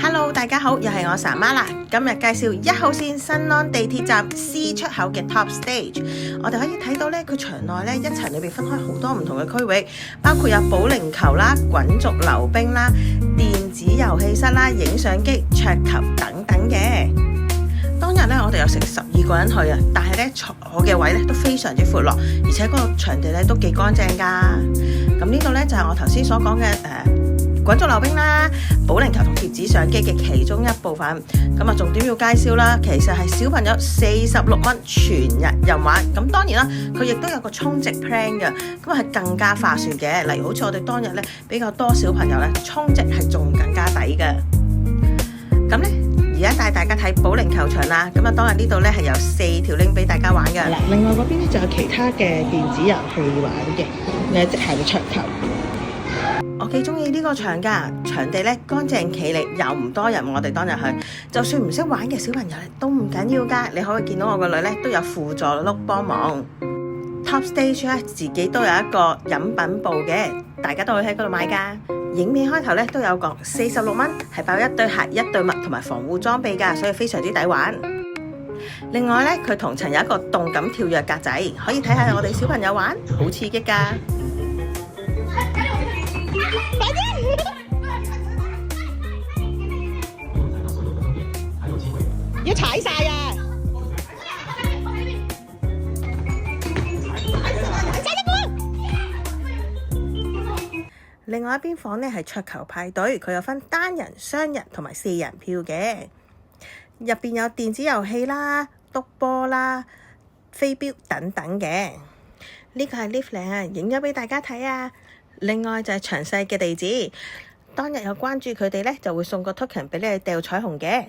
Hello， 大家好，又係我神媽啦。今日介紹1號線新安地鐵站 C 出口嘅 Top Stage。我哋可以睇到咧，佢場內咧一層裏邊分開好多唔同嘅區域，包括有保齡球啦、滾軸溜冰啦、電子遊戲室啦、影相機、桌球等等嘅。當日咧，我哋有成12個人去啊，但係咧坐嘅位咧都非常之闊落，而且嗰個場地咧都幾乾淨噶。咁呢度咧就係我頭先所講嘅滾軸溜冰啦、保齡球同貼紙相機嘅其中一部分。咁啊，重點要介紹啦，其實係小朋友46蚊全日任玩。咁當然啦，佢亦都有個充值 plan 嘅，咁啊係更加划算嘅。例如好似我哋當日咧比較多小朋友咧，充值係仲更加抵嘅。咁咧而家帶大家睇保齡球場啦。咁啊，當日呢度咧係有4條 link 俾大家玩嘅。另外嗰邊咧就有其他嘅電子遊戲玩嘅，你即係桌球。我幾中意呢個場噶，場地咧乾淨企理，又唔多人。我哋當日去，就算唔識玩嘅小朋友咧都唔緊要噶。你可以見到我個女咧都有輔助碌幫忙。Top Stage 咧自己都有一個飲品部嘅，大家都可以喺嗰度買噶。影片開頭咧都有講46蚊係包一對鞋、一對襪同埋防護裝備噶，所以非常之抵玩。另外咧，佢同層有一個動感跳躍格仔，可以睇下我哋小朋友玩，好刺激噶。要踩晒啊！另外一邊房呢係桌球派對，佢有分單人、雙人同埋4人票嘅。入邊有電子遊戲啦、篤波啦、飛鏢等等嘅。呢個係 lift 啊，影咗俾大家睇啊！另外就係詳細嘅地址，當日有關注佢哋呢，就會送個 token 俾你哋掉彩虹嘅。